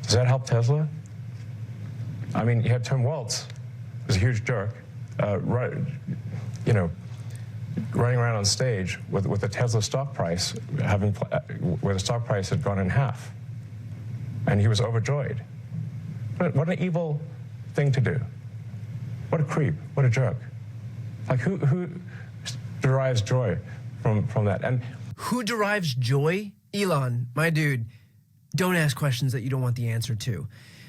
Does that help Tesla? I mean, you had Tim Waltz, who's a huge jerk, running around on stage with the Tesla stock price where the stock price had gone in half, and he was overjoyed. What an evil thing to do! What a creep! What a jerk! Like who derives joy from that? And who derives joy? Elon, my dude. Don't ask questions that you don't want the answer to.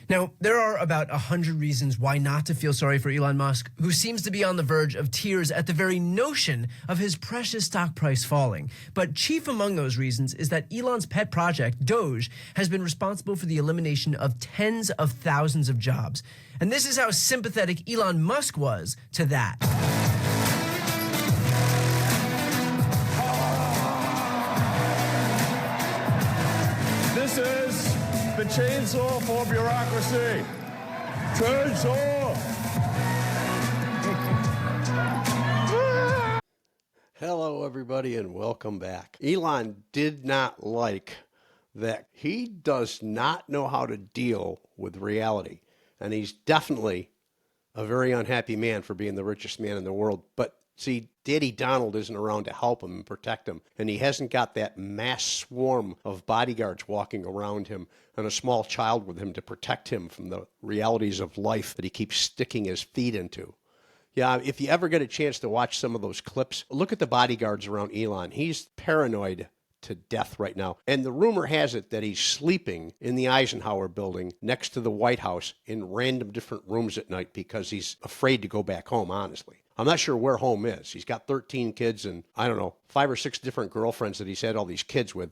Now, there are about 100 reasons why not to feel sorry for Elon Musk, who seems to be on the verge of tears at the very notion of his precious stock price falling. But chief among those reasons is that Elon's pet project, Doge, has been responsible for the elimination of tens of thousands of jobs. And this is how sympathetic Elon Musk was to that. This is the chainsaw for bureaucracy. Chainsaw! Hello, everybody, and welcome back. Elon did not like that. He does not know how to deal with reality, and he's definitely a very unhappy man for being the richest man in the world. But see, Daddy Donald isn't around to help him and protect him, and he hasn't got that mass swarm of bodyguards walking around him and a small child with him to protect him from the realities of life that he keeps sticking his feet into. Yeah, if you ever get a chance to watch some of those clips, look at the bodyguards around Elon. He's paranoid to death right now. And the rumor has it that he's sleeping in the Eisenhower building next to the White House in random different rooms at night because he's afraid to go back home, honestly. I'm not sure where home is. He's got 13 kids and, I don't know, 5 or 6 different girlfriends that he's had all these kids with,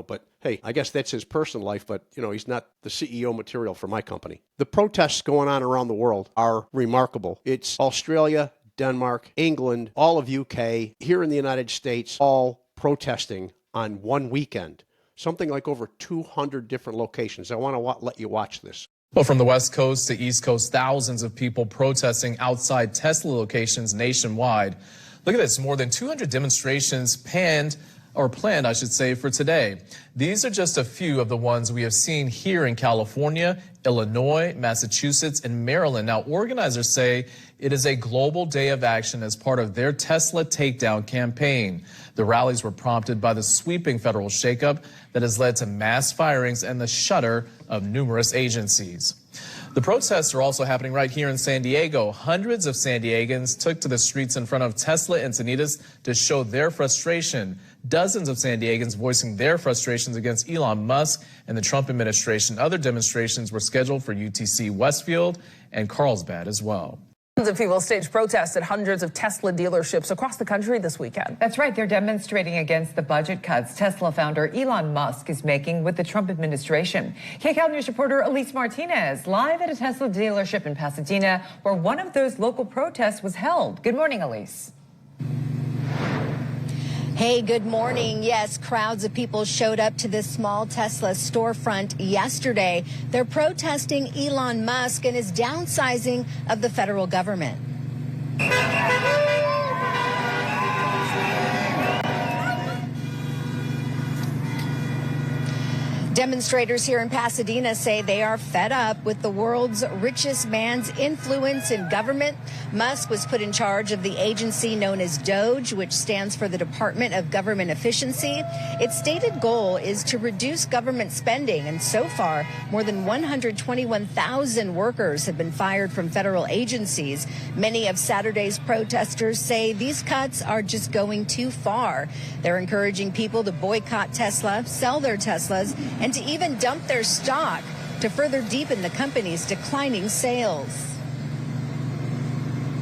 but hey, I guess that's his personal life, but, he's not the CEO material for my company. The protests going on around the world are remarkable. It's Australia, Denmark, England, all of UK, here in the United States, all protesting on one weekend. Something like over 200 different locations. I want to let you watch this. Well, from the West Coast to East Coast, thousands of people protesting outside Tesla locations nationwide. Look at this, more than 200 demonstrations planned, I should say, for today. These are just a few of the ones we have seen here in California, Illinois, Massachusetts, and Maryland. Now, organizers say it is a global day of action as part of their Tesla takedown campaign. The rallies were prompted by the sweeping federal shakeup that has led to mass firings and the shutter of numerous agencies. The protests are also happening right here in San Diego. Hundreds of San Diegans took to the streets in front of Tesla Encinitas to show their frustration. Dozens of San Diegans voicing their frustrations against Elon Musk and the Trump administration. Other demonstrations were scheduled for UTC Westfield and Carlsbad as well. Of people staged protests at hundreds of Tesla dealerships across the country this weekend. That's right. They're demonstrating against the budget cuts Tesla founder Elon Musk is making with the Trump administration. KCAL News reporter Elise Martinez live at a Tesla dealership in Pasadena where one of those local protests was held. Good morning, Elise. Hey, good morning. Yes, crowds of people showed up to this small Tesla storefront yesterday. They're protesting Elon Musk and his downsizing of the federal government. Demonstrators here in Pasadena say they are fed up with the world's richest man's influence in government. Musk was put in charge of the agency known as DOGE, which stands for the Department of Government Efficiency. Its stated goal is to reduce government spending, and so far, more than 121,000 workers have been fired from federal agencies. Many of Saturday's protesters say these cuts are just going too far. They're encouraging people to boycott Tesla, sell their Teslas, and to even dump their stock to further deepen the company's declining sales.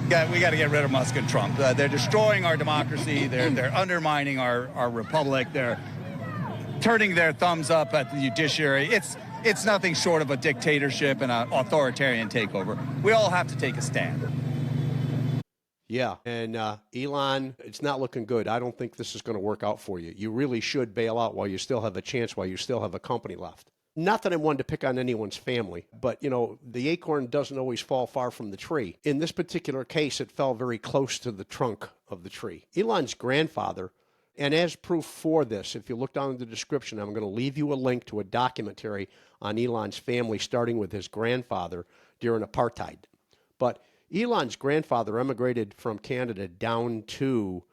We got to get rid of Musk and Trump. They're destroying our democracy. They're undermining our republic. They're turning their thumbs up at the judiciary. It's nothing short of a dictatorship and an authoritarian takeover. We all have to take a stand. Yeah, and Elon, it's not looking good. I don't think this is going to work out for you. You really should bail out while you still have a chance, while you still have a company left. Not that I wanted to pick on anyone's family, but, the acorn doesn't always fall far from the tree. In this particular case, it fell very close to the trunk of the tree. Elon's grandfather And as proof for this, if you look down in the description, I'm going to leave you a link to a documentary on Elon's family, starting with his grandfather during apartheid. But Elon's grandfather emigrated from Canada down to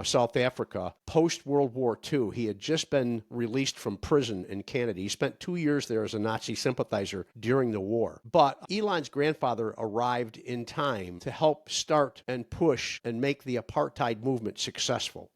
South Africa post-World War II. He had just been released from prison in Canada. He spent 2 years there as a Nazi sympathizer during the war. But Elon's grandfather arrived in time to help start and push and make the apartheid movement successful.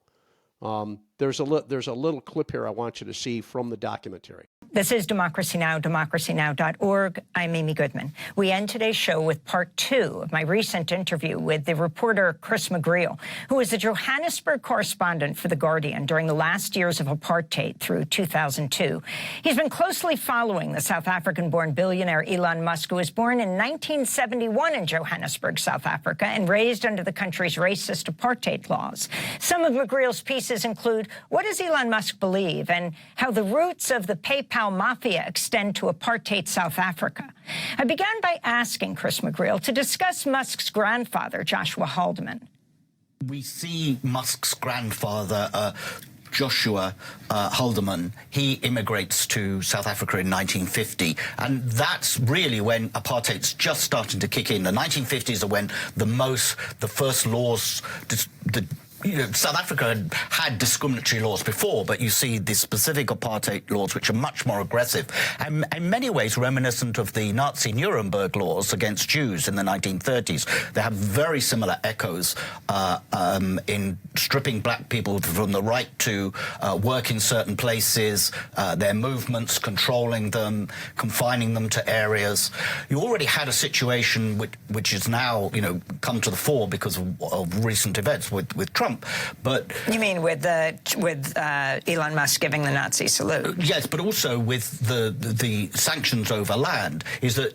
There's a little clip here I want you to see from the documentary. This is Democracy Now!, democracynow.org. I'm Amy Goodman. We end today's show with part 2 of my recent interview with the reporter Chris McGreal, who was the Johannesburg correspondent for The Guardian during the last years of apartheid through 2002. He's been closely following the South African-born billionaire Elon Musk, who was born in 1971 in Johannesburg, South Africa, and raised under the country's racist apartheid laws. Some of McGreal's pieces include what does Elon Musk believe and how the roots of the PayPal mafia extend to apartheid South Africa. I began by asking Chris McGreal to discuss Musk's grandfather, Joshua Haldeman. We see Musk's grandfather, Joshua Haldeman. He immigrates to South Africa in 1950, and that's really when apartheid's just starting to kick in. The 1950s are when the first laws, South Africa had discriminatory laws before, but you see the specific apartheid laws, which are much more aggressive, and in many ways reminiscent of the Nazi Nuremberg laws against Jews in the 1930s. They have very similar echoes in stripping black people from the right to work in certain places, their movements, controlling them, confining them to areas. You already had a situation which is now, come to the fore because of recent events with Trump. But you mean with Elon Musk giving the Nazi salute? Yes, but also with the sanctions over land, is that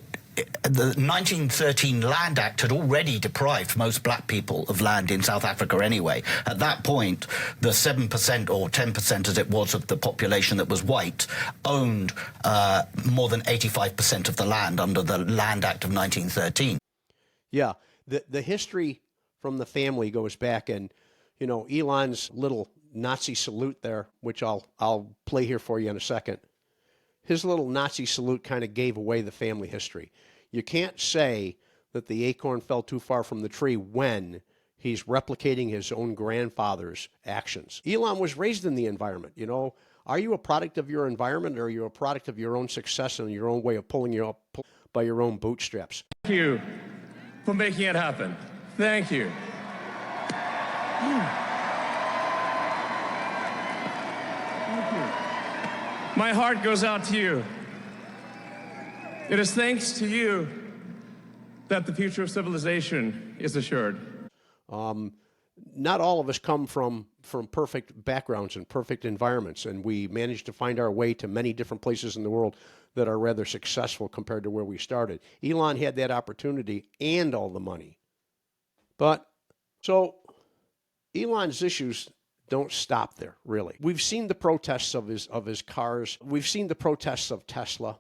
the 1913 Land Act had already deprived most black people of land in South Africa anyway. At that point, the 7% or 10% as it was of the population that was white owned more than 85% of the land under the Land Act of 1913. Yeah, the history from the family goes back, and Elon's little Nazi salute there, which I'll play here for you in a second. His little Nazi salute kind of gave away the family history. You can't say that the acorn fell too far from the tree when he's replicating his own grandfather's actions. Elon was raised in the environment. Are you a product of your environment, or are you a product of your own success and your own way of pulling you up by your own bootstraps? Thank you for making it happen. Thank you. My heart goes out to you. It is thanks to you that the future of civilization is assured. Not all of us come from perfect backgrounds and perfect environments, and we manage to find our way to many different places in the world that are rather successful compared to where we started. Elon had that opportunity and all the money. So Elon's issues don't stop there, really. We've seen the protests of his cars. We've seen the protests of Tesla.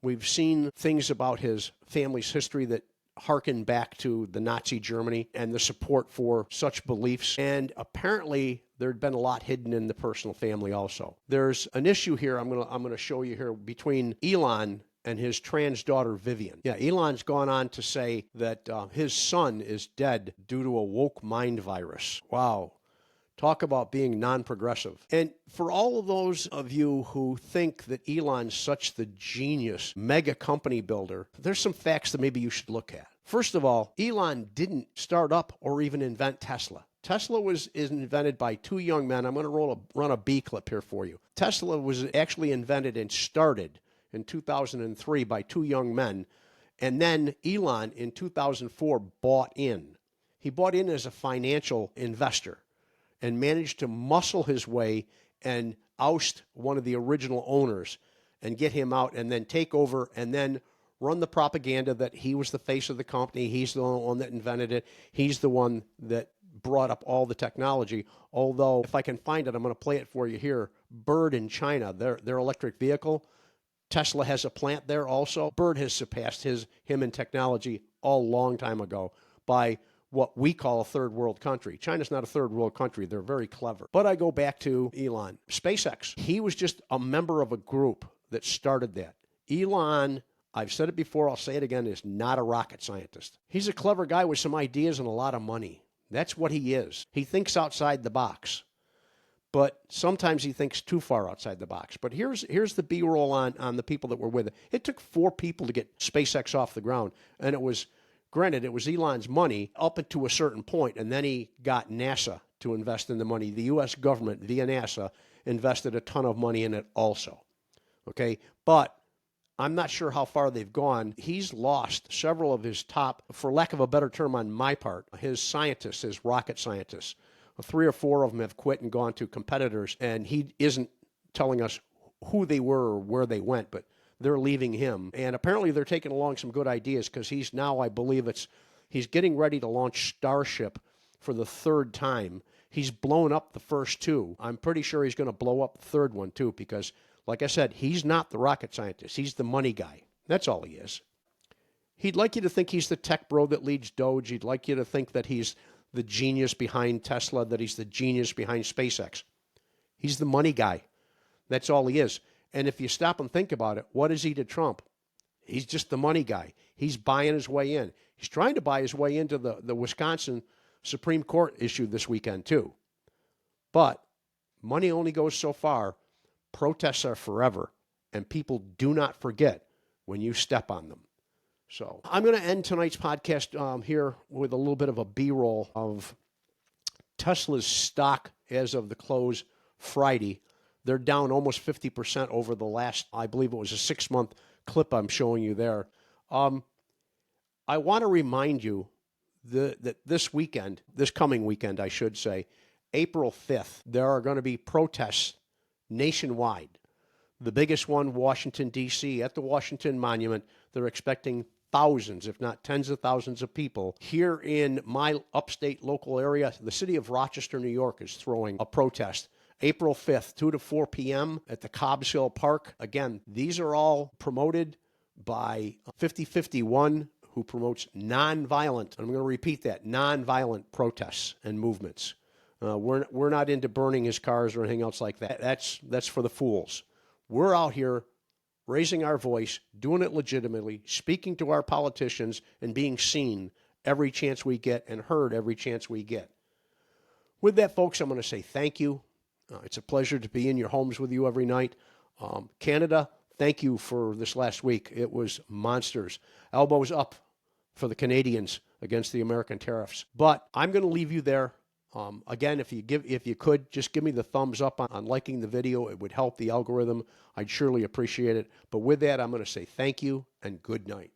We've seen things about his family's history that harken back to the Nazi Germany and the support for such beliefs. And apparently there'd been a lot hidden in the personal family also. There's an issue here I'm gonna show you here between Elon and his trans daughter, Vivian. Yeah, Elon's gone on to say that his son is dead due to a woke mind virus. Wow. Talk about being non-progressive. And for all of those of you who think that Elon's such the genius mega company builder, there's some facts that maybe you should look at. First of all, Elon didn't start up or even invent Tesla. Tesla is invented by two young men. I'm going to run a B clip here for you. Tesla was actually invented and started in 2003 by two young men. And then Elon in 2004 bought in. He bought in as a financial investor and managed to muscle his way and oust one of the original owners and get him out and then take over and then run the propaganda that he was the face of the company. He's the one that invented it. He's the one that brought up all the technology. Although, if I can find it, I'm going to play it for you here. Bird in China, their electric vehicle, Tesla has a plant there also. Bird has surpassed him in technology a long time ago by what we call a third world country. China's not a third world country. They're very clever. But I go back to Elon. SpaceX, he was just a member of a group that started that. Elon, I've said it before, I'll say it again, is not a rocket scientist. He's a clever guy with some ideas and a lot of money. That's what he is. He thinks outside the box. But sometimes he thinks too far outside the box. But here's the B-roll on the people that were with it. It took 4 people to get SpaceX off the ground. And it was, granted, it was Elon's money up to a certain point, and then he got NASA to invest in the money. The U.S. government, via NASA, invested a ton of money in it also. Okay? But I'm not sure how far they've gone. He's lost several of his top, for lack of a better term on my part, his scientists, his rocket scientists. 3 or 4 of them have quit and gone to competitors, and he isn't telling us who they were or where they went, but they're leaving him. And apparently they're taking along some good ideas, because he's now, I believe he's getting ready to launch Starship for the 3rd time. He's blown up the first 2. I'm pretty sure he's going to blow up the 3rd one too, because, like I said, he's not the rocket scientist. He's the money guy. That's all he is. He'd like you to think he's the tech bro that leads Doge. He'd like you to think that he's the genius behind Tesla, that he's the genius behind SpaceX. He's the money guy. That's all he is. And if you stop and think about it, what is he to Trump? He's just the money guy. He's buying his way in. He's trying to buy his way into the Wisconsin Supreme Court issue this weekend too. But money only goes so far. Protests are forever, and people do not forget when you step on them. So I'm going to end tonight's podcast here with a little bit of a B-roll of Tesla's stock as of the close Friday. They're down almost 50% over the last, I believe it was a 6-month clip I'm showing you there. I want to remind you that this weekend, this coming weekend, I should say, April 5th, there are going to be protests nationwide. The biggest one, Washington, D.C., at the Washington Monument. They're expecting thousands, if not tens of thousands of people. Here in my upstate local area, the city of Rochester, New York is throwing a protest. April 5th, 2 to 4 p.m. at the Cobbs Hill Park. Again, these are all promoted by 5051, who promotes nonviolent, I'm going to repeat that, nonviolent protests and movements. We're not into burning his cars or anything else like that. That's for the fools. We're out here raising our voice, doing it legitimately, speaking to our politicians, and being seen every chance we get and heard every chance we get. With that, folks, I'm going to say thank you. It's a pleasure to be in your homes with you every night. Canada, thank you for this last week. It was monsters. Elbows up for the Canadians against the American tariffs. But I'm going to leave you there. Again, if you could, just give me the thumbs up on liking the video. It would help the algorithm. I'd surely appreciate it. But with that, I'm going to say thank you and good night.